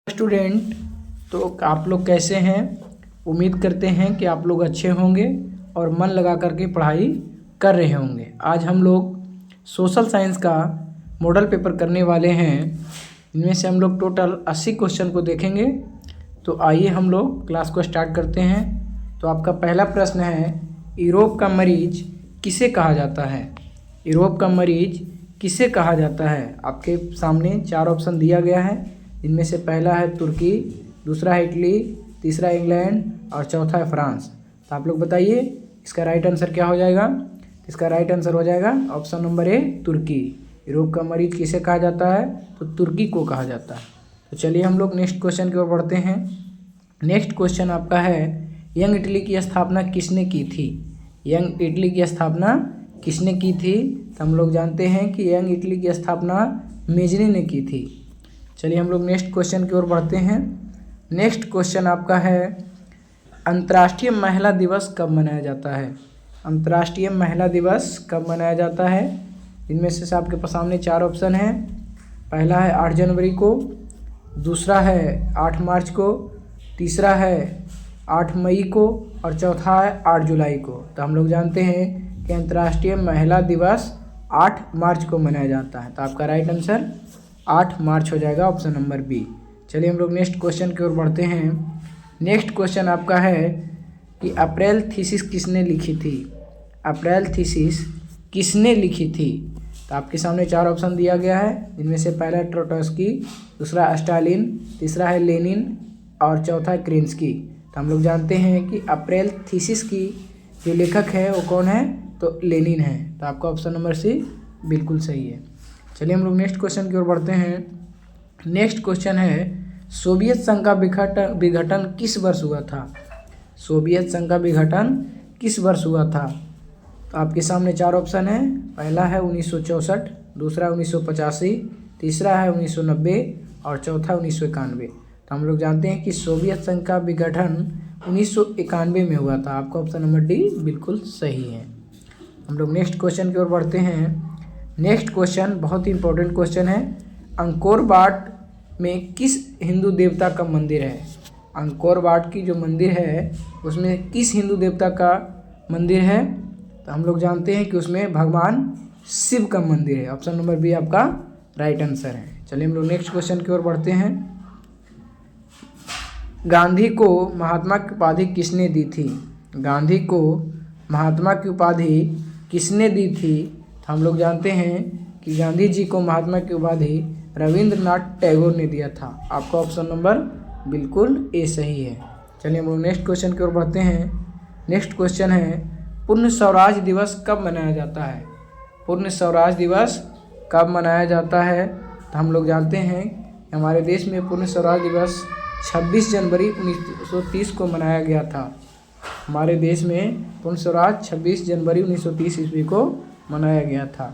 Student, तो आप लोग कैसे हैं। उम्मीद करते हैं कि आप लोग अच्छे होंगे और मन लगा करके पढ़ाई कर रहे होंगे। आज हम लोग सोशल साइंस का मॉडल पेपर करने वाले हैं। इनमें से हम लोग टोटल 80 क्वेश्चन को देखेंगे। तो आइए हम लोग क्लास को स्टार्ट करते हैं। तो आपका पहला प्रश्न है, यूरोप का मरीज किसे कहा जाता है। यूरोप का मरीज किसे कहा जाता है। आपके सामने 4 ऑप्शन दिया गया है। इनमें से पहला है तुर्की, दूसरा है इटली, तीसरा इंग्लैंड और चौथा है फ्रांस। तो आप लोग बताइए इसका राइट आंसर क्या हो जाएगा। इसका राइट आंसर हो जाएगा ऑप्शन नंबर ए, तुर्की। यूरोप का मरीज किसे कहा जाता है, तो तुर्की को कहा जाता है। तो चलिए हम लोग नेक्स्ट क्वेश्चन की ओर बढ़ते हैं। नेक्स्ट क्वेश्चन आपका है, यंग इटली की स्थापना किसने की थी। यंग इटली की स्थापना किसने की थी। तो हम लोग जानते हैं कि यंग इटली की स्थापना मेजनी ने की थी। चलिए हम लोग नेक्स्ट क्वेश्चन की ओर बढ़ते हैं। नेक्स्ट क्वेश्चन आपका है, अंतर्राष्ट्रीय महिला दिवस कब मनाया जाता है। अंतर्राष्ट्रीय महिला दिवस कब मनाया जाता है। इनमें से आपके सामने 4 ऑप्शन हैं। पहला है 8 जनवरी को, दूसरा है 8 मार्च को, तीसरा है 8 मई को और चौथा है 8 जुलाई को। तो हम लोग जानते हैं कि अंतर्राष्ट्रीय महिला दिवस 8 मार्च को मनाया जाता है। तो आपका राइट आंसर 8 मार्च हो जाएगा, ऑप्शन नंबर बी। चलिए हम लोग नेक्स्ट क्वेश्चन की ओर बढ़ते हैं। नेक्स्ट क्वेश्चन आपका है कि अप्रैल थीसिस किसने लिखी थी। अप्रैल थीसिस किसने लिखी थी। तो आपके सामने 4 ऑप्शन दिया गया है। इनमें से पहला है ट्रोट्स्की, दूसरा स्टालिन, तीसरा है लेनिन और चौथा है क्रेन्स्की। तो हम लोग जानते हैं कि अप्रैल थीसिस की जो लेखक है वो कौन है, तो लेनिन है। तो आपका ऑप्शन नंबर सी बिल्कुल सही है। चलिए हम लोग नेक्स्ट क्वेश्चन की ओर बढ़ते हैं। नेक्स्ट क्वेश्चन है, सोवियत संघ का विघटन किस वर्ष हुआ था। सोवियत संघ का विघटन किस वर्ष हुआ था। तो आपके सामने 4 ऑप्शन है। पहला है 1964, दूसरा 1985, तीसरा है 1990 और चौथा 1991। तो हम लोग जानते हैं कि सोवियत संघ का विघटन 1991 में हुआ था। आपका ऑप्शन नंबर डी बिल्कुल सही है। हम लोग नेक्स्ट क्वेश्चन की ओर बढ़ते हैं। नेक्स्ट क्वेश्चन बहुत ही इंपॉर्टेंट क्वेश्चन है, अंकोर वाट में किस हिंदू देवता का मंदिर है। अंकोर वाट की जो मंदिर है उसमें किस हिंदू देवता का मंदिर है। तो हम लोग जानते हैं कि उसमें भगवान शिव का मंदिर है। ऑप्शन नंबर बी आपका राइट आंसर है। चलिए हम लोग नेक्स्ट क्वेश्चन की ओर बढ़ते हैं। गांधी को महात्मा की उपाधि किसने दी थी। गांधी को महात्मा की उपाधि किसने दी थी। तो हम लोग जानते हैं कि गांधी जी को महात्मा की उपाधि रविंद्रनाथ टैगोर ने दिया था। आपका ऑप्शन नंबर बिल्कुल ए सही है। चलिए हम लोग नेक्स्ट क्वेश्चन की ओर बढ़ते हैं। नेक्स्ट क्वेश्चन है, पूर्ण स्वराज दिवस कब मनाया जाता है। पूर्ण स्वराज दिवस कब मनाया जाता है। तो हम लोग जानते हैं कि हमारे देश में पूर्ण स्वराज दिवस 26 जनवरी 1930 को मनाया गया था। हमारे देश में पूर्ण स्वराज 26 जनवरी 1930 ईस्वी को मनाया गया था।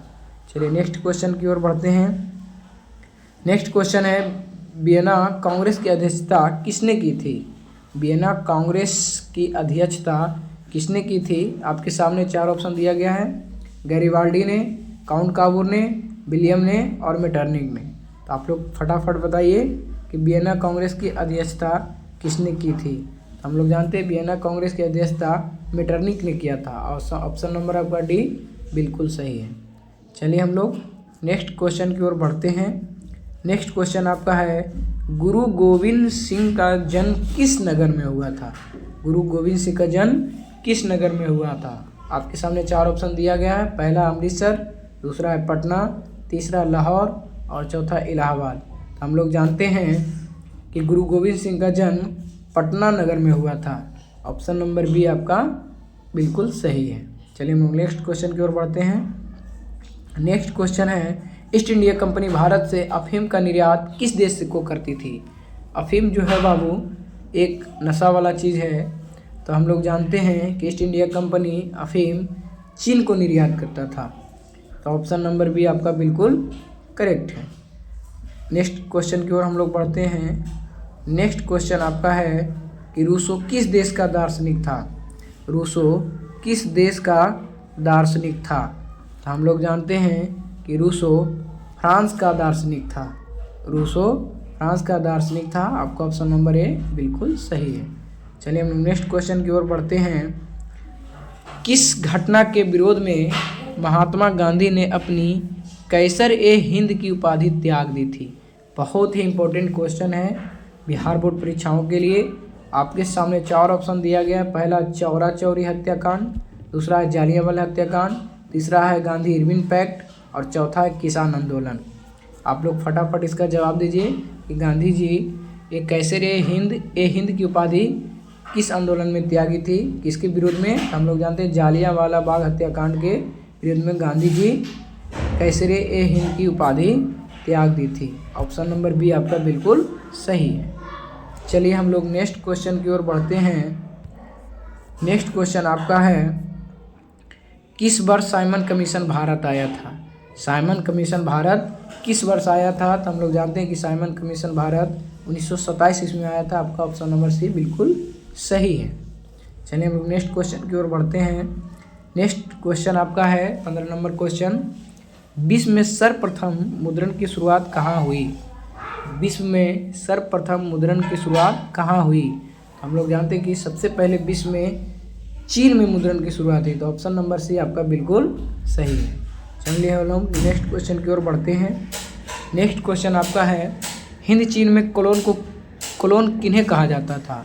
चलिए नेक्स्ट क्वेश्चन की ओर बढ़ते हैं। नेक्स्ट क्वेश्चन है, वियना कांग्रेस की अध्यक्षता किसने की थी। वियना कांग्रेस की अध्यक्षता किसने की थी। आपके सामने 4 ऑप्शन दिया गया है। गैरिबाल्डी ने, काउंट काबूर ने, विलियम ने और मेटरनिक ने। तो आप लोग फटाफट बताइए कि वियना कांग्रेस की अध्यक्षता किसने की थी। हम लोग जानते हैं वियना कांग्रेस की अध्यक्षता मेटरनिक ने किया था और ऑप्शन नंबर आपका डी बिल्कुल सही है। चलिए हम लोग नेक्स्ट क्वेश्चन की ओर बढ़ते हैं। नेक्स्ट क्वेश्चन आपका है, गुरु गोविंद सिंह का जन्म किस नगर में हुआ था। गुरु गोविंद सिंह का जन्म किस नगर में हुआ था। आपके सामने 4 ऑप्शन दिया गया है। पहला अमृतसर, दूसरा है पटना, तीसरा लाहौर और चौथा इलाहाबाद। हम लोग जानते हैं कि गुरु गोविंद सिंह का जन्म पटना नगर में हुआ था। ऑप्शन नंबर बी आपका बिल्कुल सही है। चलिए हम लोग नेक्स्ट क्वेश्चन की ओर बढ़ते हैं। नेक्स्ट क्वेश्चन है, ईस्ट इंडिया कंपनी भारत से अफीम का निर्यात किस देश को करती थी। अफीम जो है बाबू एक नशा वाला चीज़ है। तो हम लोग जानते हैं कि ईस्ट इंडिया कंपनी अफीम चीन को निर्यात करता था। तो ऑप्शन नंबर बी आपका बिल्कुल करेक्ट है। नेक्स्ट क्वेश्चन की ओर हम लोग बढ़ते हैं। नेक्स्ट क्वेश्चन आपका है कि रूसो किस देश का दार्शनिक था। रूसो किस देश का दार्शनिक था। तो हम लोग जानते हैं कि रूसो फ्रांस का दार्शनिक था। रूसो फ्रांस का दार्शनिक था। आपका ऑप्शन नंबर ए बिल्कुल सही है। चलिए हम नेक्स्ट क्वेश्चन की ओर बढ़ते हैं। किस घटना के विरोध में महात्मा गांधी ने अपनी कैसर ए हिंद की उपाधि त्याग दी थी? बहुत ही इंपॉर्टेंट क्वेश्चन है बिहार बोर्ड परीक्षाओं के लिए। आपके सामने 4 ऑप्शन दिया गया है। पहला चौरा चौरी हत्याकांड, दूसरा है जालियांवाला हत्याकांड, तीसरा है गांधी इरविन पैक्ट और चौथा है किसान आंदोलन। आप लोग फटाफट इसका जवाब दीजिए कि गांधी जी ये कैसर ए हिंद की उपाधि किस आंदोलन में त्यागी थी, किसके विरोध में? हम लोग जानते हैं जालियांवाला बाग हत्याकांड के विरोध में गांधी जी कैसर ए हिंद की उपाधि त्याग दी थी। ऑप्शन नंबर बी आपका बिल्कुल सही है। चलिए हम लोग नेक्स्ट क्वेश्चन की ओर बढ़ते हैं। नेक्स्ट क्वेश्चन आपका है, किस वर्ष साइमन कमीशन भारत आया था? साइमन कमीशन भारत किस वर्ष आया था? तो हम लोग जानते हैं कि साइमन कमीशन भारत 1927 ईस्वी में आया था। आपका ऑप्शन नंबर सी बिल्कुल सही है। चलिए हम लोग नेक्स्ट क्वेश्चन की ओर बढ़ते हैं। नेक्स्ट क्वेश्चन आपका है 15 नंबर क्वेश्चन, विश्व में सर्वप्रथम मुद्रण की शुरुआत कहाँ हुई? विश्व में सर्वप्रथम मुद्रण की शुरुआत कहाँ हुई? हम लोग जानते हैं कि सबसे पहले विश्व में चीन में मुद्रण की शुरुआत हुई। तो ऑप्शन नंबर सी आपका बिल्कुल सही है। चलिए हम लोग नेक्स्ट क्वेश्चन की ओर बढ़ते हैं। नेक्स्ट क्वेश्चन आपका है, हिंद चीन में कोलोन किन्हें कहा जाता था?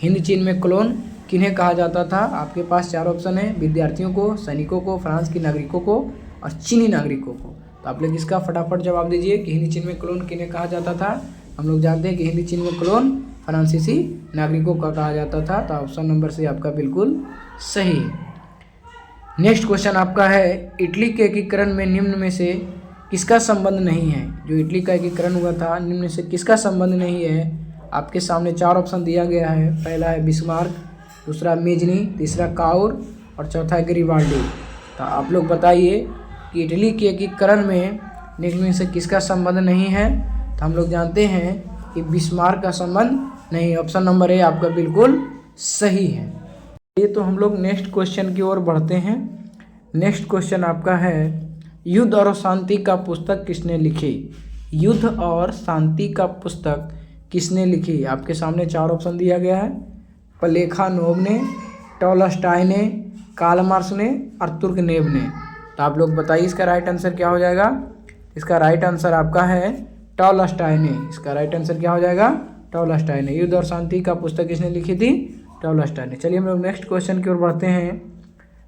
हिंद चीन में कोलोन किन्हें कहा जाता था? आपके पास 4 ऑप्शन है, विद्यार्थियों को, सैनिकों को, फ्रांस के नागरिकों को और चीनी नागरिकों को। तो आप लोग इसका फटाफट जवाब दीजिए कि हिंद चीन में कोलोन किन्हें कहा जाता था। हम लोग जानते हैं कि हिंद चीन में कोलोन फ्रांसीसी नागरिकों का कहा जाता था। तो ऑप्शन नंबर सी आपका बिल्कुल सही है। नेक्स्ट क्वेश्चन आपका है, इटली के एकीकरण में निम्न में से किसका संबंध नहीं है? जो इटली का एकीकरण हुआ था, निम्न में से किसका संबंध नहीं है? आपके सामने 4 ऑप्शन दिया गया है। पहला है बिस्मार्क, दूसरा मेजनी, तीसरा काउर और चौथा है गरिबाल्डी। तो आप लोग बताइए कि इटली के एकीकरण में निम्न में से किसका संबंध नहीं है? तो हम लोग जानते हैं कि बिस्मार्क का संबंध नहीं। ऑप्शन नंबर ए आपका बिल्कुल सही है। ये तो हम लोग नेक्स्ट क्वेश्चन की ओर बढ़ते हैं। नेक्स्ट क्वेश्चन आपका है, युद्ध और शांति का पुस्तक किसने लिखी? युद्ध और शांति का पुस्तक किसने लिखी? आपके सामने 4 ऑप्शन दिया गया है। प्लेखानोव ने, टॉलस्टॉय ने, कार्ल मार्क्स ने और तुर्गनेव ने। तो आप लोग बताइए इसका राइट आंसर क्या हो जाएगा? इसका राइट आंसर आपका है टॉलस्टॉय ने। इसका राइट आंसर क्या हो जाएगा? टॉलस्टॉय ने। युद्ध और शांति का पुस्तक किसने लिखी थी? टॉलस्टॉय ने। चलिए हम लोग नेक्स्ट क्वेश्चन की ओर बढ़ते हैं।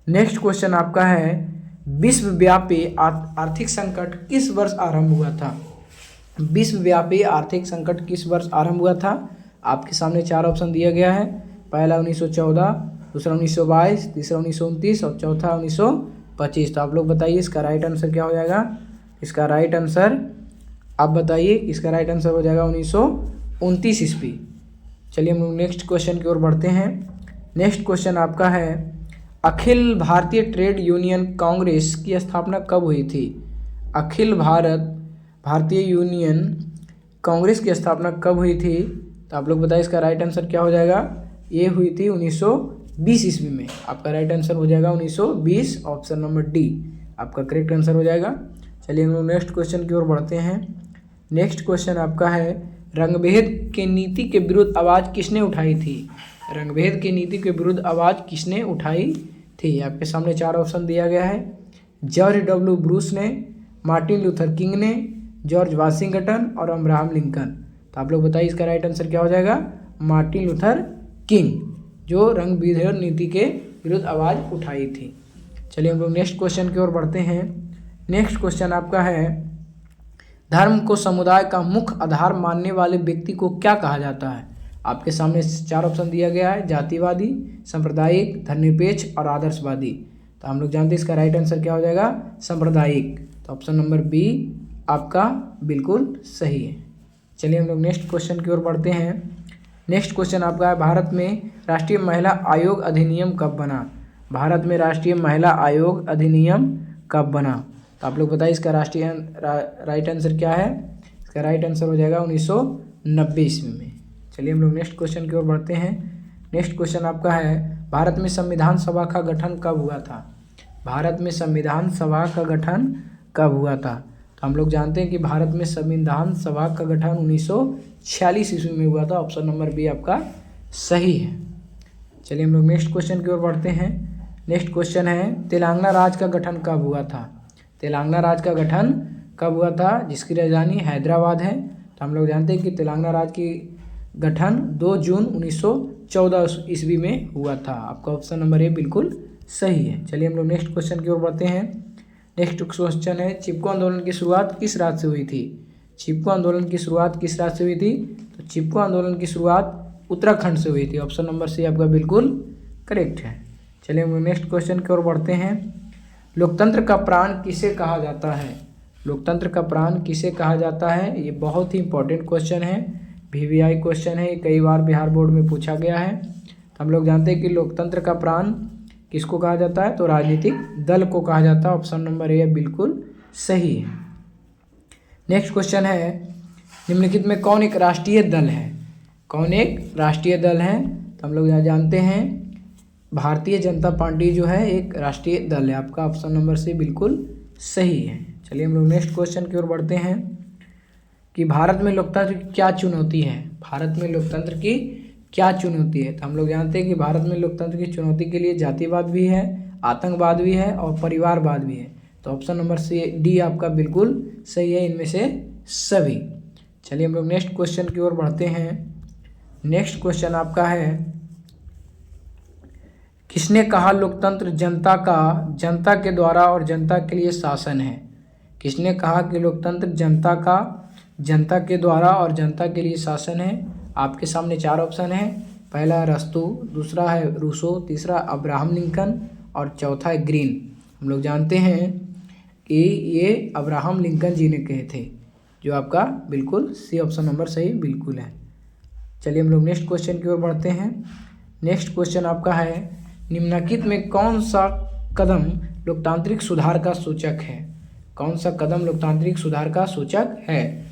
नेक्स्ट क्वेश्चन आपका है, विश्वव्यापी आर्थिक संकट किस वर्ष आरंभ हुआ था? विश्वव्यापी आर्थिक संकट किस वर्ष आरंभ हुआ था? आपके सामने 4 ऑप्शन दिया गया है। पहला 1914, दूसरा 1922, तीसरा 1929 और चौथा 1925। तो आप लोग बताइए इसका राइट आंसर क्या हो जाएगा? इसका राइट आंसर आप बताइए, इसका राइट आंसर हो जाएगा 1929 ईस्वी। चलिए हम लोग नेक्स्ट क्वेश्चन की ओर बढ़ते हैं। नेक्स्ट क्वेश्चन आपका है, अखिल भारतीय ट्रेड यूनियन कांग्रेस की स्थापना कब हुई थी? अखिल भारतीय यूनियन कांग्रेस की स्थापना कब हुई थी? तो आप लोग बताइए इसका राइट आंसर क्या हो जाएगा? ये हुई थी 1920 ईस्वी में। आपका राइट आंसर हो जाएगा 1920। ऑप्शन नंबर डी आपका करेक्ट आंसर हो जाएगा। चलिए हम लोग नेक्स्ट क्वेश्चन की ओर बढ़ते हैं। नेक्स्ट क्वेश्चन आपका है, रंगभेद के नीति के विरुद्ध आवाज़ किसने उठाई थी? रंगभेद की नीति के विरुद्ध आवाज़ किसने उठाई थी? आपके सामने 4 ऑप्शन दिया गया है। जॉर्ज डब्ल्यू ब्रूस ने, मार्टिन लूथर किंग ने, जॉर्ज वाशिंगटन और अब्राहम लिंकन। तो आप लोग बताइए इसका राइट आंसर क्या हो जाएगा? मार्टिन लूथर किंग, जो रंगभेद नीति के विरुद्ध आवाज़ उठाई थी। चलिए हम लोग नेक्स्ट क्वेश्चन की ओर बढ़ते हैं। नेक्स्ट क्वेश्चन आपका है, धर्म को समुदाय का मुख्य आधार मानने वाले व्यक्ति को क्या कहा जाता है? आपके सामने 4 ऑप्शन दिया गया है, जातिवादी, सांप्रदायिक, धर्मनिरपेक्ष और आदर्शवादी। तो हम लोग जानते हैं इसका राइट आंसर क्या हो जाएगा? सांप्रदायिक। तो ऑप्शन नंबर बी आपका बिल्कुल सही है। चलिए हम लोग नेक्स्ट क्वेश्चन की ओर बढ़ते हैं। नेक्स्ट क्वेश्चन आपका है, भारत में राष्ट्रीय महिला आयोग अधिनियम कब बना? भारत में राष्ट्रीय महिला आयोग अधिनियम कब बना? तो आप लोग बताइए इसका राइट आंसर क्या है? इसका राइट आंसर हो जाएगा 1990 ईस्वी में। चलिए हम लोग नेक्स्ट क्वेश्चन की ओर बढ़ते हैं। नेक्स्ट क्वेश्चन आपका है, भारत में संविधान सभा का गठन कब हुआ था? भारत में संविधान सभा का गठन कब हुआ था? तो हम लोग जानते हैं कि भारत में संविधान सभा का गठन 1946 ईस्वी में हुआ था। ऑप्शन नंबर बी आपका सही है। चलिए हम लोग नेक्स्ट क्वेश्चन की ओर बढ़ते हैं। नेक्स्ट क्वेश्चन है, तेलंगाना राज्य का गठन कब हुआ था? तेलंगाना राज्य का गठन कब हुआ था, जिसकी राजधानी हैदराबाद है? तो हम लोग जानते हैं कि तेलंगाना राज्य की गठन 2 जून 1914 ईस्वी में हुआ था। आपका ऑप्शन नंबर ए बिल्कुल सही है। चलिए हम लोग नेक्स्ट क्वेश्चन की ओर बढ़ते हैं। नेक्स्ट क्वेश्चन है, चिपको आंदोलन की शुरुआत किस राज्य से हुई थी? चिपको आंदोलन की शुरुआत किस राज्य से हुई थी? तो चिपको आंदोलन की शुरुआत उत्तराखंड से हुई थी। ऑप्शन नंबर सी आपका बिल्कुल करेक्ट है। चलिए हम नेक्स्ट क्वेश्चन की ओर बढ़ते हैं। लोकतंत्र का प्राण किसे कहा जाता है? लोकतंत्र का प्राण किसे कहा जाता है? ये बहुत ही इंपॉर्टेंट क्वेश्चन है, VVI क्वेश्चन है, कई बार बिहार बोर्ड में पूछा गया है। तो हम लोग जानते हैं कि लोकतंत्र का प्राण किसको कहा जाता है? तो राजनीतिक दल को कहा जाता है। ऑप्शन नंबर ए बिल्कुल सही है। नेक्स्ट क्वेश्चन है, निम्नलिखित में कौन एक राष्ट्रीय दल है? कौन एक राष्ट्रीय दल है? तो हम लोग यहाँ जानते हैं भारतीय जनता पार्टी जो है एक राष्ट्रीय दल है। आपका ऑप्शन नंबर सी बिल्कुल सही है। चलिए हम लोग नेक्स्ट क्वेश्चन की ओर बढ़ते हैं कि भारत में लोकतंत्र की क्या चुनौती है? भारत में लोकतंत्र की क्या चुनौती है? तो हम लोग जानते हैं कि भारत में लोकतंत्र की चुनौती के लिए जातिवाद भी है, आतंकवाद भी है और परिवारवाद भी है। तो ऑप्शन नंबर सी डी आपका बिल्कुल सही है, इनमें से सभी। चलिए हम लोग नेक्स्ट क्वेश्चन की ओर बढ़ते हैं। नेक्स्ट क्वेश्चन आपका है, किसने कहा लोकतंत्र जनता के द्वारा और जनता के लिए शासन है? किसने कहा कि लोकतंत्र जनता के द्वारा और जनता के लिए शासन है? आपके सामने 4 ऑप्शन है। पहला है अरस्तू, दूसरा है रूसो, तीसरा अब्राहम लिंकन और चौथा है ग्रीन। हम लोग जानते हैं कि ये अब्राहम लिंकन जी ने कहे थे, जो आपका बिल्कुल सी ऑप्शन नंबर सही बिल्कुल है। चलिए हम लोग नेक्स्ट क्वेश्चन की ओर बढ़ते हैं। नेक्स्ट क्वेश्चन आपका है, निम्नलिखित में कौन सा कदम लोकतांत्रिक सुधार का सूचक है? कौन सा कदम लोकतांत्रिक सुधार का सूचक है?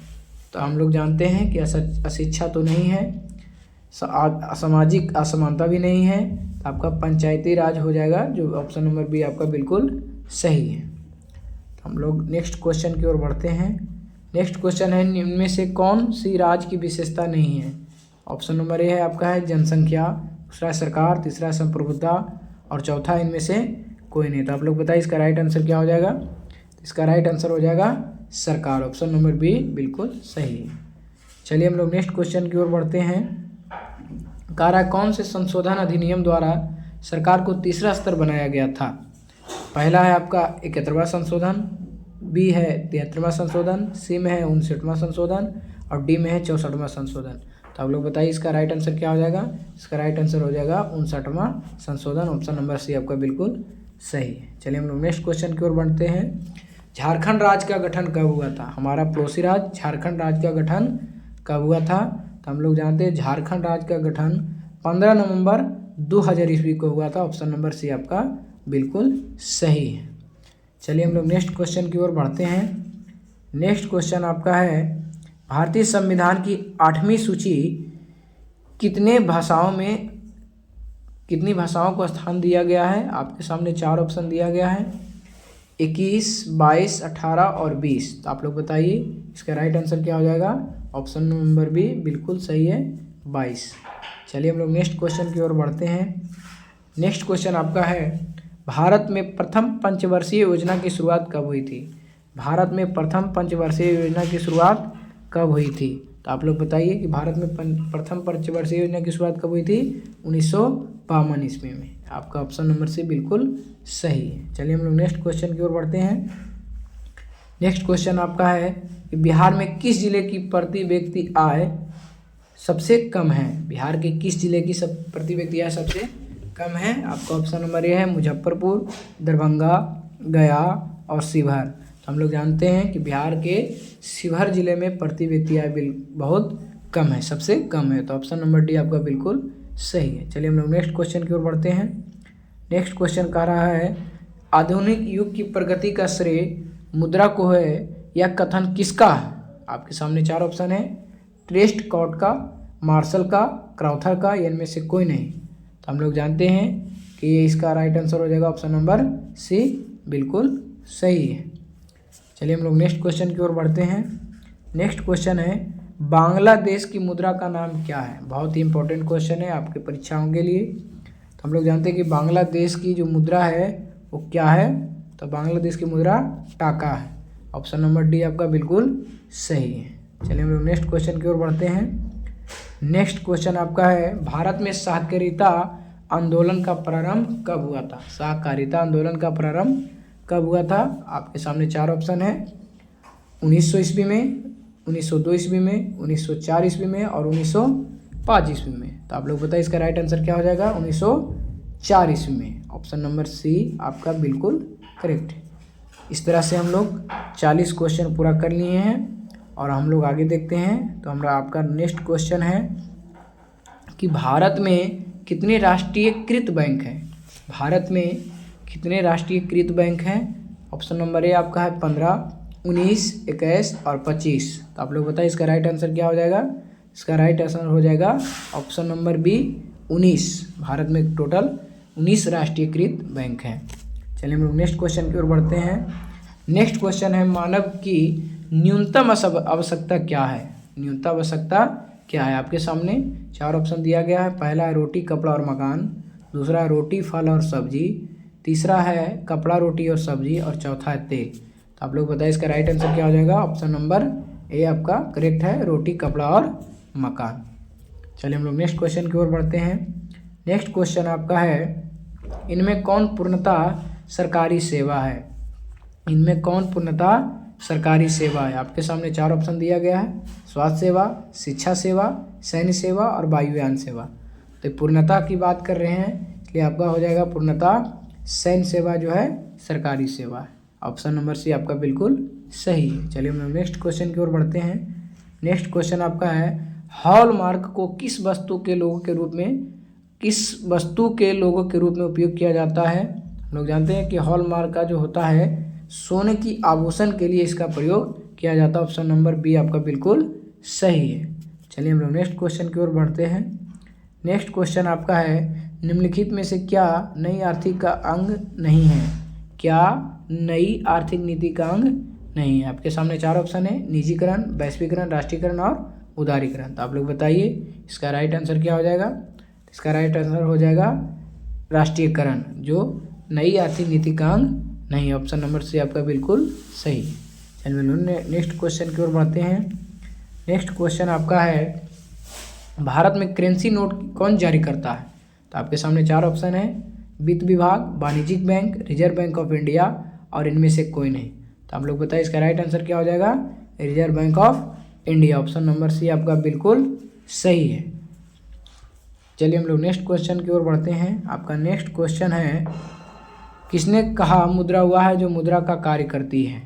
तो हम लोग जानते हैं कि अशिक्षा तो नहीं है, सामाजिक असमानता भी नहीं है। तो आपका पंचायती राज हो जाएगा, जो ऑप्शन नंबर बी आपका बिल्कुल सही है। तो हम लोग नेक्स्ट क्वेश्चन की ओर बढ़ते हैं। नेक्स्ट क्वेश्चन है, इनमें से कौन सी राज्य की विशेषता नहीं है? ऑप्शन नंबर ए है आपका है जनसंख्या, दूसरा है सरकार, तीसरा है संप्रभुता और चौथा इनमें से कोई नहीं। तो आप लोग बताइए इसका राइट आंसर क्या हो जाएगा? इसका राइट आंसर हो जाएगा सरकार। ऑप्शन नंबर बी बिल्कुल सही है। चलिए हम लोग नेक्स्ट क्वेश्चन की ओर बढ़ते हैं। कारा कौन से संशोधन अधिनियम द्वारा सरकार को तीसरा स्तर बनाया गया था? पहला है आपका 71वां संशोधन, बी है 73वां संशोधन, सी में है 59वां संशोधन और डी में है 64वां संशोधन। तो आप लोग बताइए इसका राइट आंसर क्या हो जाएगा? इसका राइट आंसर हो जाएगा 59वां संशोधन। ऑप्शन नंबर सी आपका बिल्कुल सही है। चलिए हम लोग नेक्स्ट क्वेश्चन की ओर बढ़ते हैं। झारखंड राज्य का गठन कब हुआ था? हमारा पड़ोसी राज्य झारखंड राज्य का गठन कब हुआ था? तो हम लोग जानते हैं झारखंड राज्य का गठन 15 नवंबर 2000 ईस्वी को हुआ था। ऑप्शन नंबर सी आपका बिल्कुल सही है। चलिए हम लोग नेक्स्ट क्वेश्चन की ओर बढ़ते हैं। नेक्स्ट क्वेश्चन आपका है, भारतीय संविधान की 8वीं सूची कितनी भाषाओं को स्थान दिया गया है? आपके सामने 4 ऑप्शन दिया गया है, 21, 22, 18 और 20। तो आप लोग बताइए इसका राइट आंसर क्या हो जाएगा? ऑप्शन नंबर बी बिल्कुल सही है, 22। चलिए हम लोग नेक्स्ट क्वेश्चन की ओर बढ़ते हैं। नेक्स्ट क्वेश्चन आपका है, भारत में प्रथम पंचवर्षीय योजना की शुरुआत कब हुई थी? भारत में प्रथम पंचवर्षीय योजना की शुरुआत कब हुई थी? तो आप लोग बताइए कि भारत में प्रथम पंचवर्षीय योजना की शुरुआत कब हुई थी? 1952 ईस्वी में। आपका ऑप्शन नंबर सी बिल्कुल सही है। चलिए हम लोग नेक्स्ट क्वेश्चन की ओर बढ़ते हैं। नेक्स्ट क्वेश्चन आपका है कि बिहार में किस जिले की प्रति व्यक्ति आय सबसे कम है? बिहार के किस जिले की प्रति व्यक्ति आय सबसे कम है? आपका ऑप्शन नंबर ए है मुजफ्फरपुर, दरभंगा, गया और शिवहर। तो हम लोग जानते हैं कि बिहार के शिवहर जिले में प्रति व्यक्ति आय बिल बहुत कम है, सबसे कम है। तो ऑप्शन नंबर डी आपका बिल्कुल सही है। चलिए हम लोग नेक्स्ट क्वेश्चन की ओर बढ़ते हैं। नेक्स्ट क्वेश्चन कह रहा है, आधुनिक युग की प्रगति का श्रेय मुद्रा को है या कथन किसका है? आपके सामने 4 ऑप्शन है, ट्रेस्टकॉट का, मार्शल का, क्राउथर का या इनमें से कोई नहीं। तो हम लोग जानते हैं कि इसका राइट आंसर हो जाएगा ऑप्शन नंबर सी बिल्कुल सही है। चलिए हम लोग नेक्स्ट क्वेश्चन की ओर बढ़ते हैं। नेक्स्ट क्वेश्चन है बांग्लादेश की मुद्रा का नाम क्या है। बहुत ही इंपॉर्टेंट क्वेश्चन है आपके परीक्षाओं के लिए। तो हम लोग जानते हैं कि बांग्लादेश की जो मुद्रा है वो क्या है, तो बांग्लादेश की मुद्रा टाका है। ऑप्शन नंबर डी आपका बिल्कुल सही है। चलिए हम लोग नेक्स्ट क्वेश्चन की ओर बढ़ते हैं। नेक्स्ट क्वेश्चन आपका है भारत में सहकारिता आंदोलन का प्रारंभ कब हुआ था। सहकारिता आंदोलन का प्रारंभ कब हुआ था। आपके सामने 4 ऑप्शन है, 1900 ईस्वी में, 1902 ईस्वी में, 1904 ईस्वी में और 1905 ईस्वी में। तो आप लोग बताइए इसका राइट आंसर क्या हो जाएगा। 1904 ईस्वी में। ऑप्शन नंबर सी आपका बिल्कुल करेक्ट है। इस तरह से हम लोग 40 क्वेश्चन पूरा कर लिए हैं और हम लोग आगे देखते हैं। तो हमारा आपका नेक्स्ट क्वेश्चन है कि भारत में कितने राष्ट्रीयकृत बैंक हैं। भारत में कितने राष्ट्रीयकृत बैंक हैं। ऑप्शन नंबर ए आपका है 15, 19, 21 और 25। तो आप लोग बताइए इसका राइट आंसर क्या हो जाएगा। इसका राइट आंसर हो जाएगा ऑप्शन नंबर बी 19। भारत में टोटल 19 राष्ट्रीयकृत बैंक हैं। चलिए हम लोग नेक्स्ट क्वेश्चन की ओर बढ़ते हैं। नेक्स्ट क्वेश्चन है मानव की न्यूनतम आवश्यकता क्या है। न्यूनतम आवश्यकता क्या है। आपके सामने 4 ऑप्शन दिया गया है। पहला है रोटी, कपड़ा और मकान, दूसरा है रोटी, फल और सब्जी, तीसरा है कपड़ा, रोटी और सब्जी और चौथा है तेल। तो आप लोग बताइए इसका राइट आंसर क्या हो जाएगा। ऑप्शन नंबर ए आपका करेक्ट है, रोटी, कपड़ा और मकान। चलिए हम लोग नेक्स्ट क्वेश्चन की ओर बढ़ते हैं। नेक्स्ट क्वेश्चन आपका है इनमें कौन पूर्णतः सरकारी सेवा है। इनमें कौन पूर्णतः सरकारी सेवा है। आपके सामने 4 ऑप्शन दिया गया है, स्वास्थ्य सेवा, शिक्षा सेवा, सैन्य सेवा और वायुयान सेवा। तो पूर्णतः की बात कर रहे हैं इसलिए आपका हो जाएगा पूर्णतः सैन्य सेवा जो है सरकारी सेवा है। ऑप्शन नंबर सी आपका बिल्कुल सही है। चलिए हम लोग नेक्स्ट क्वेश्चन की ओर बढ़ते हैं। नेक्स्ट क्वेश्चन आपका है हॉलमार्क को किस वस्तु के लोगों के रूप में उपयोग किया जाता है। हम लोग जानते हैं कि हॉलमार्क का जो होता है सोने की आभूषण के लिए इसका प्रयोग किया जाता है। ऑप्शन नंबर बी आपका बिल्कुल सही है। चलिए हम लोग नेक्स्ट क्वेश्चन की ओर बढ़ते हैं। नेक्स्ट क्वेश्चन आपका है निम्नलिखित में से क्या नई आर्थिक का अंग नहीं है। क्या नई आर्थिक नीति का अंग नहीं है। आपके सामने 4 ऑप्शन है, निजीकरण, वैश्वीकरण, राष्ट्रीयकरण और उदारीकरण। तो आप लोग बताइए इसका राइट आंसर क्या हो जाएगा। इसका राइट आंसर हो जाएगा राष्ट्रीयकरण, जो नई आर्थिक नीति का अंग नहीं है। ऑप्शन नंबर सी आपका बिल्कुल सही। चलिए नेक्स्ट क्वेश्चन की ओर बढ़ते हैं। नेक्स्ट क्वेश्चन आपका है भारत में करेंसी नोट कौन जारी करता है। तो आपके सामने 4 ऑप्शन है, वित्त विभाग, वाणिज्यिक bank, reserve bank of India और इनमें से कोई नहीं। तो आप लोग बताइए इसका राइट आंसर क्या हो जाएगा। Reserve bank of India. Option number C आपका बिल्कुल सही है। चलिए हम लोग नेक्स्ट क्वेश्चन की ओर बढ़ते हैं। आपका नेक्स्ट क्वेश्चन है किसने कहा मुद्रा वह है जो मुद्रा का कार्य करती है।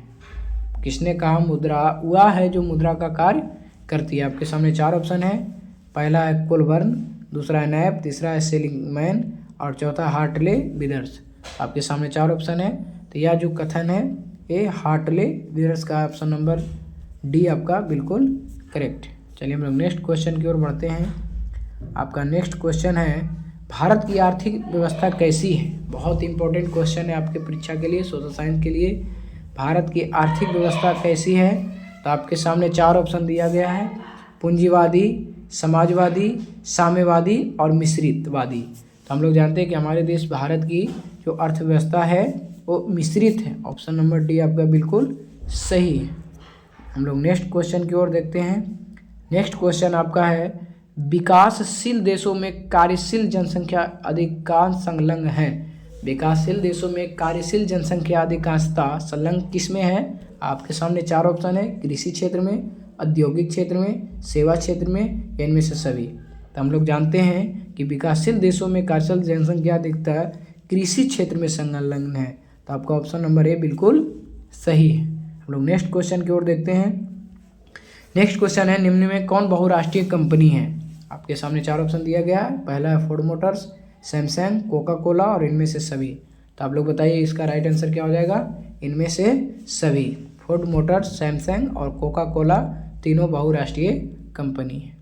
किसने कहा मुद्रा वह है जो मुद्रा का कार्य करती है। आपके सामने 4 ऑप्शन है, पहला है कोलबर्न, दूसरा है नैप, तीसरा है सेलिंगमैन और चौथा हार्टले विदर्स। आपके सामने 4 ऑप्शन है। तो यह जो कथन है ये हार्टले विदर्स का ऑप्शन नंबर डी आपका बिल्कुल करेक्ट। चलिए हम लोग नेक्स्ट क्वेश्चन की ओर बढ़ते हैं। आपका नेक्स्ट क्वेश्चन है भारत की आर्थिक व्यवस्था कैसी है। बहुत इंपॉर्टेंट क्वेश्चन है आपके परीक्षा के लिए, सोशल साइंस के लिए। भारत की आर्थिक व्यवस्था कैसी है। तो आपके सामने 4 ऑप्शन दिया गया है, पूंजीवादी, समाजवादी, साम्यवादी और मिश्रितवादी। तो हम लोग जानते हैं कि हमारे देश भारत की जो अर्थव्यवस्था है वो मिश्रित है। ऑप्शन नंबर डी आपका बिल्कुल सही है। हम लोग नेक्स्ट क्वेश्चन की ओर देखते हैं। नेक्स्ट क्वेश्चन आपका है विकासशील देशों में कार्यशील जनसंख्या अधिकांश संलग्न है। विकासशील देशों में कार्यशील जनसंख्या अधिकांशता संलग्न किसमें है। आपके सामने 4 ऑप्शन है, कृषि क्षेत्र में, औद्योगिक क्षेत्र में, सेवा क्षेत्र में, इनमें से सभी। तो हम लोग जानते हैं कि विकासशील देशों में कार्यशील जनसंख्या अधिकता कृषि क्षेत्र में संलग्न है। तो आपका ऑप्शन नंबर ए बिल्कुल सही है। हम लोग नेक्स्ट क्वेश्चन की ओर देखते हैं। नेक्स्ट क्वेश्चन है निम्न में कौन बहुराष्ट्रीय कंपनी है। आपके सामने 4 ऑप्शन दिया गया है, पहला है Ford Motors, Samsung, Coca Cola और इनमें से सभी। तो आप लोग बताइए इसका राइट आंसर क्या हो जाएगा। इनमें से सभी, फोर्ड मोटर्स, सैमसंग और कोका कोला तीनों बहुराष्ट्रीय कंपनी है।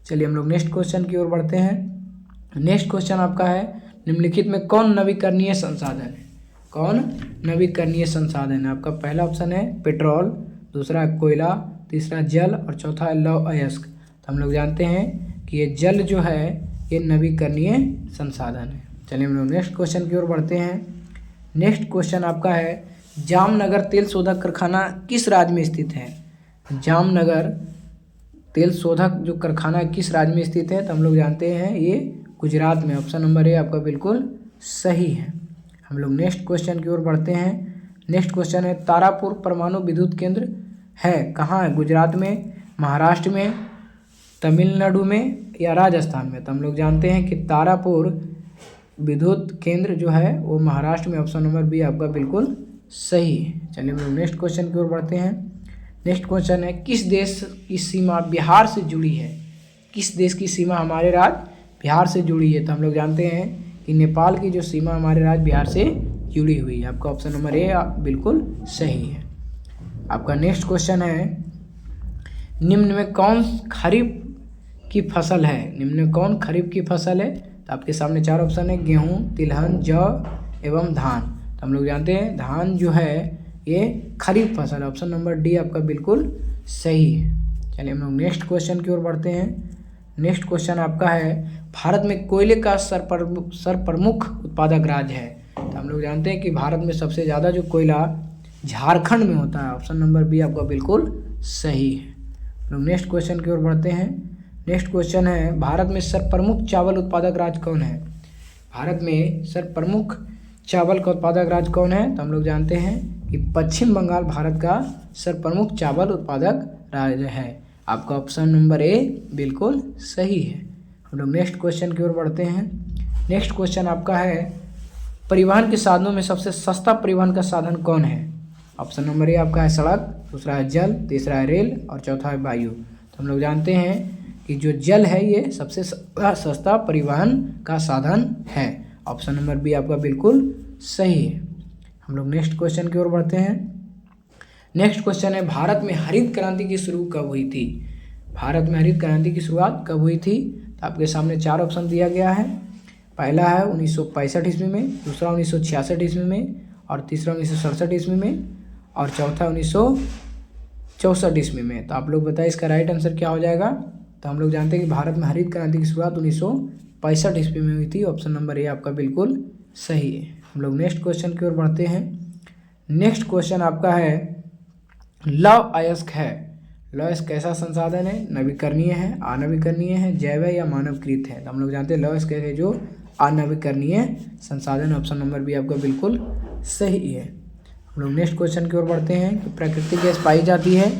चलिए हम लोग नेक्स्ट क्वेश्चन की ओर बढ़ते हैं। नेक्स्ट क्वेश्चन आपका है निम्नलिखित में कौन नवीकरणीय संसाधन है। कौन नवीकरणीय संसाधन है? आपका पहला ऑप्शन है पेट्रोल, दूसरा कोयला, तीसरा जल और चौथा है लौह अयस्क। तो हम लोग जानते हैं कि ये जल जो है ये नवीकरणीय संसाधन है। चलिए हम लोग नेक्स्ट क्वेश्चन की ओर बढ़ते हैं। नेक्स्ट क्वेश्चन आपका है जामनगर तेल शोधक कारखाना किस राज्य में स्थित है? जामनगर तेल शोधक जो कारखाना किस राज्य में स्थित है? तो हम लोग जानते हैं ये गुजरात में। ऑप्शन नंबर ए आपका बिल्कुल सही है। हम लोग नेक्स्ट क्वेश्चन की ओर बढ़ते हैं। नेक्स्ट क्वेश्चन है तारापुर परमाणु विद्युत केंद्र है कहाँ है? गुजरात में, महाराष्ट्र में, तमिलनाडु में या राजस्थान में? तो हम लोग जानते हैं कि तारापुर विद्युत केंद्र जो है वो महाराष्ट्र में। ऑप्शन नंबर बी आपका बिल्कुल सही है। चलिए हम लोग नेक्स्ट क्वेश्चन की ओर बढ़ते हैं। नेक्स्ट क्वेश्चन है किस देश की सीमा बिहार से जुड़ी है? किस देश की सीमा हमारे राज्य बिहार से जुड़ी है? तो हम लोग जानते हैं कि नेपाल की जो सीमा हमारे राज्य बिहार से जुड़ी हुई है। आपका ऑप्शन नंबर ए बिल्कुल सही है। आपका नेक्स्ट क्वेश्चन है निम्न में कौन खरीफ की फसल है? निम्न में कौन खरीफ की फसल है? तो आपके सामने चार ऑप्शन है गेहूँ, तिलहन, जौ एवं धान। तो हम लोग जानते हैं धान जो है ये खरीफ फसल है। ऑप्शन नंबर डी आपका बिल्कुल सही है। चलिए हम लोग नेक्स्ट क्वेश्चन की ओर बढ़ते हैं। नेक्स्ट क्वेश्चन आपका है भारत में कोयले का सर्वप्रमुख उत्पादक राज्य है? तो हम लोग जानते हैं कि भारत में सबसे ज़्यादा जो कोयला झारखंड में होता है। ऑप्शन नंबर बी आपका बिल्कुल सही है। हम लोग नेक्स्ट क्वेश्चन की ओर बढ़ते हैं। नेक्स्ट क्वेश्चन है भारत में सर्वप्रमुख चावल उत्पादक राज्य कौन है? भारत में सर्वप्रमुख चावल का उत्पादक राज्य कौन है? तो हम लोग जानते हैं कि पश्चिम बंगाल भारत का सर्वप्रमुख चावल उत्पादक राज्य है। आपका ऑप्शन नंबर ए बिल्कुल सही है। हम लोग नेक्स्ट क्वेश्चन की ओर बढ़ते हैं। नेक्स्ट क्वेश्चन आपका है परिवहन के साधनों में सबसे सस्ता परिवहन का साधन कौन है? ऑप्शन नंबर ए आपका है सड़क, दूसरा है जल, तीसरा है रेल और चौथा है वायु। तो हम लोग जानते हैं कि जो जल है ये सबसे सस्ता परिवहन का साधन है। ऑप्शन नंबर बी आपका बिल्कुल सही है। हम लोग नेक्स्ट क्वेश्चन की ओर बढ़ते हैं। नेक्स्ट क्वेश्चन है भारत में हरित क्रांति की शुरू कब हुई थी? भारत में हरित क्रांति की शुरुआत कब हुई थी? तो आपके सामने चार ऑप्शन दिया गया है। पहला है 1965 ईस्वी में, दूसरा 1966 ईस्वी में और तीसरा 1967 ईस्वी में और चौथा 1964 ईस्वी में। तो आप लोग बताइए इसका राइट आंसर क्या हो जाएगा? तो हम लोग जानते हैं कि भारत में हरित क्रांति की शुरुआत 1965 ईस्वी में हुई थी। ऑप्शन नंबर ए आपका बिल्कुल सही है। हम लोग नेक्स्ट क्वेश्चन की ओर बढ़ते हैं। नेक्स्ट क्वेश्चन आपका है लौह अयस्क है। लौह अयस्क कैसा संसाधन है? नवीकरणीय है, अनवीकरणीय है, जैव या मानवकृत है? तो हम लोग जानते हैं लौह अयस्क है जो अनवीकरणीय संसाधन। ऑप्शन नंबर बी आपका बिल्कुल सही है। हम लोग नेक्स्ट क्वेश्चन की ओर बढ़ते हैं कि प्राकृतिक गैस पाई जाती है।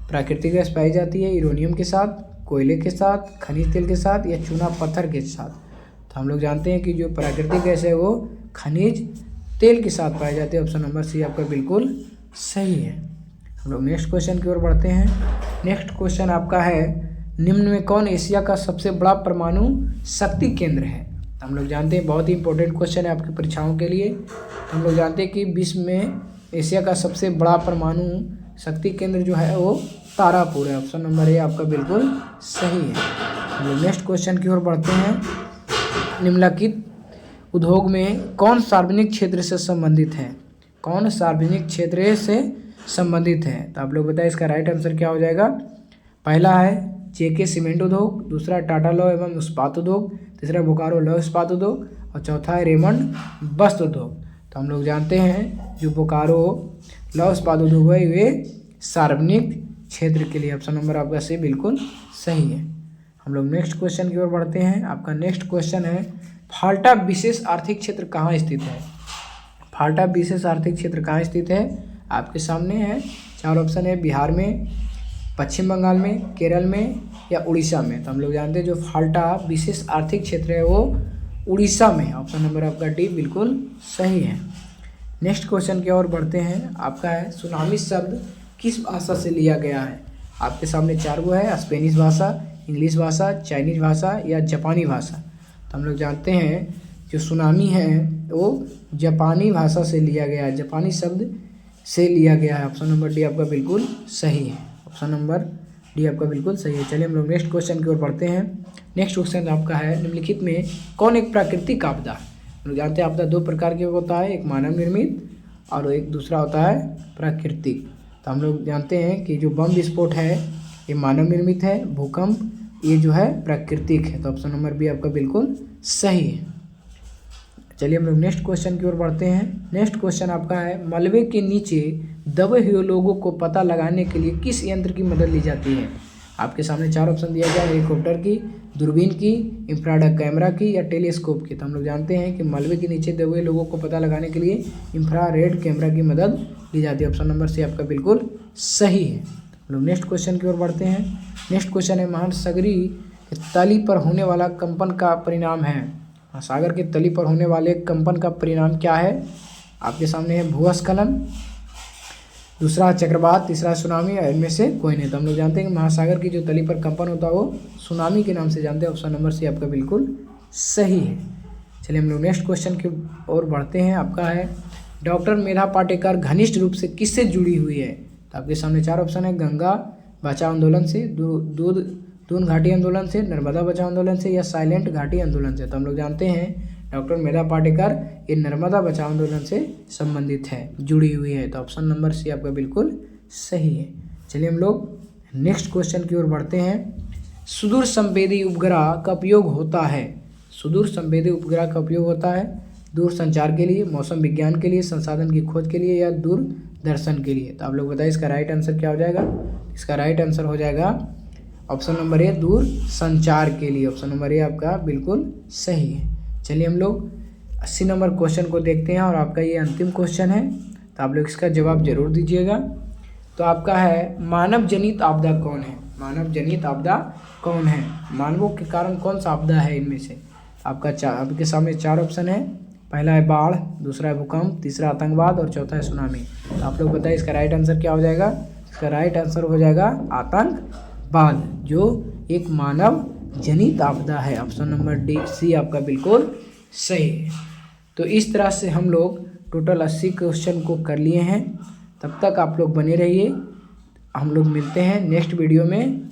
प्राकृतिक गैस पाई जाती है यूरेनियम के साथ, कोयले के साथ, खनिज तेल के साथ या चूना पत्थर के साथ? तो हम लोग जानते हैं कि जो प्राकृतिक गैस है वो खनिज तेल के साथ पाई जाती है। ऑप्शन नंबर सी आपका बिल्कुल सही है। हम लोग नेक्स्ट क्वेश्चन की ओर बढ़ते हैं। नेक्स्ट क्वेश्चन आपका है निम्न में कौन एशिया का सबसे बड़ा परमाणु शक्ति केंद्र है? तो हम लोग जानते हैं बहुत ही इंपॉर्टेंट क्वेश्चन है आपकी परीक्षाओं के लिए। तो हम लोग जानते हैं कि विश्व में एशिया का सबसे बड़ा परमाणु शक्ति केंद्र जो है वो तारापुर है। ऑप्शन नंबर ए आपका बिल्कुल सही है। हम लोग नेक्स्ट क्वेश्चन की ओर बढ़ते हैं। निम्नलिखित उद्योग में कौन सार्वजनिक क्षेत्र से संबंधित है? कौन सार्वजनिक क्षेत्र से संबंधित है? तो आप लोग बताएं इसका राइट आंसर क्या हो जाएगा? पहला है जेके सीमेंट उद्योग, दूसरा टाटा लौह एवं इस्पात उद्योग, तीसरा बोकारो लौह इस्पात उद्योग और चौथा है रेमंड वस्त्र उद्योग। तो हम लोग जानते हैं जो बोकारो लौह इस्पात उद्योग है वे सार्वजनिक क्षेत्र के लिए। ऑप्शन नंबर आपका सी बिल्कुल सही है। हम लोग नेक्स्ट क्वेश्चन की ओर बढ़ते हैं। आपका नेक्स्ट क्वेश्चन है फाल्टा विशेष आर्थिक क्षेत्र कहाँ स्थित है? फाल्टा विशेष आर्थिक क्षेत्र कहाँ स्थित है? आपके सामने है चार ऑप्शन है बिहार में, पश्चिम बंगाल में, केरल में या उड़ीसा में। तो हम लोग जानते हैं जो फाल्टा विशेष आर्थिक क्षेत्र है वो उड़ीसा में। ऑप्शन नंबर आपका डी बिल्कुल सही है। नेक्स्ट क्वेश्चन की ओर बढ़ते हैं। आपका है सुनामी शब्द किस भाषा से लिया गया है? आपके सामने चार वो है स्पेनिश भाषा, इंग्लिश भाषा, चाइनीज भाषा या जापानी भाषा। तो हम लोग जानते हैं जो सुनामी है वो जापानी भाषा से लिया गया है, जापानी शब्द से लिया गया है। ऑप्शन नंबर डी आपका बिल्कुल सही है। ऑप्शन नंबर डी आपका बिल्कुल सही है। चलिए हम लोग नेक्स्ट क्वेश्चन की ओर बढ़ते हैं। नेक्स्ट क्वेश्चन आपका है निम्नलिखित में कौन एक प्राकृतिक आपदा लोग जानते हैं आपदा दो प्रकार के होता है, एक मानव निर्मित और एक दूसरा होता है प्राकृतिक। तो हम लोग जानते हैं कि जो बम विस्फोट है ये मानव निर्मित है, भूकंप ये जो है प्राकृतिक है। तो ऑप्शन नंबर बी आपका बिल्कुल सही है। चलिए हम लोग नेक्स्ट क्वेश्चन की ओर बढ़ते हैं। नेक्स्ट क्वेश्चन आपका है, मलबे के नीचे दबे हुए लोगों को पता लगाने के लिए किस यंत्र की मदद ली जाती है? आपके सामने चार ऑप्शन दिया गया है, हेलीकॉप्टर की, दूरबीन की, इंफ्रारेड कैमरा की या टेलीस्कोप की। तो हम लोग जानते हैं कि मलबे के नीचे दबे हुए लोगों को पता लगाने के लिए इंफ्रारेड कैमरा की मदद ली जाती है। ऑप्शन नंबर सी आपका बिल्कुल सही है। हम लोग नेक्स्ट क्वेश्चन की ओर बढ़ते हैं। नेक्स्ट क्वेश्चन है, महासागरी तली पर होने वाला कंपन का परिणाम है। सागर की तली पर होने वाले कंपन का परिणाम क्या है? आपके सामने है भूस्खलन, दूसरा चक्रवात, तीसरा सुनामी और इनमें से कोई नहीं। तो हम लोग जानते हैं कि महासागर की जो तली पर कंपन होता है वो सुनामी के नाम से जानते हैं। ऑप्शन नंबर सी आपका बिल्कुल सही है। चलिए हम लोग नेक्स्ट क्वेश्चन की ओर बढ़ते हैं। आपका है, डॉक्टर मेधा पाटेकर घनिष्ठ रूप से किससे जुड़ी हुई है? तो आपके सामने चार ऑप्शन है, गंगा बचाओ आंदोलन से, दून घाटी आंदोलन से, नर्मदा बचाओ आंदोलन से या साइलेंट घाटी आंदोलन से। तो हम लोग जानते हैं डॉक्टर मेधा पाटेकर ये नर्मदा बचाओ आंदोलन से संबंधित है, जुड़ी हुई है। तो ऑप्शन नंबर सी आपका बिल्कुल सही है। चलिए हम लोग नेक्स्ट क्वेश्चन की ओर बढ़ते हैं। सुदूर संवेदी उपग्रह का उपयोग होता है। सुदूर संवेदी उपग्रह का उपयोग होता है दूर संचार के लिए, मौसम विज्ञान के लिए, संसाधन की खोज के लिए या दूरदर्शन के लिए। तो आप लोग बताइए इसका राइट आंसर क्या हो जाएगा? इसका राइट आंसर हो जाएगा ऑप्शन नंबर ए, दूर संचार के लिए। ऑप्शन नंबर ए आपका बिल्कुल सही है। चलिए हम लोग 80 नंबर क्वेश्चन को देखते हैं और आपका ये अंतिम क्वेश्चन है, तो आप लोग इसका जवाब जरूर दीजिएगा। तो आपका है, मानव जनित आपदा कौन है? मानव जनित आपदा कौन है? मानवों के कारण कौन सा आपदा है इनमें से? आपके सामने चार ऑप्शन है, पहला है बाढ़, दूसरा है भूकंप, तीसरा आतंकवाद और चौथा है सुनामी। तो आप लोग बताइए इसका राइट आंसर क्या हो जाएगा? इसका राइट आंसर हो जाएगा आतंकवाद, जो एक मानव जनित आपदा है। ऑप्शन नंबर डी सी आपका बिल्कुल सही है। तो इस तरह से हम लोग टोटल 80 क्वेश्चन को कर लिए हैं। तब तक आप लोग बने रहिए, हम लोग मिलते हैं नेक्स्ट वीडियो में।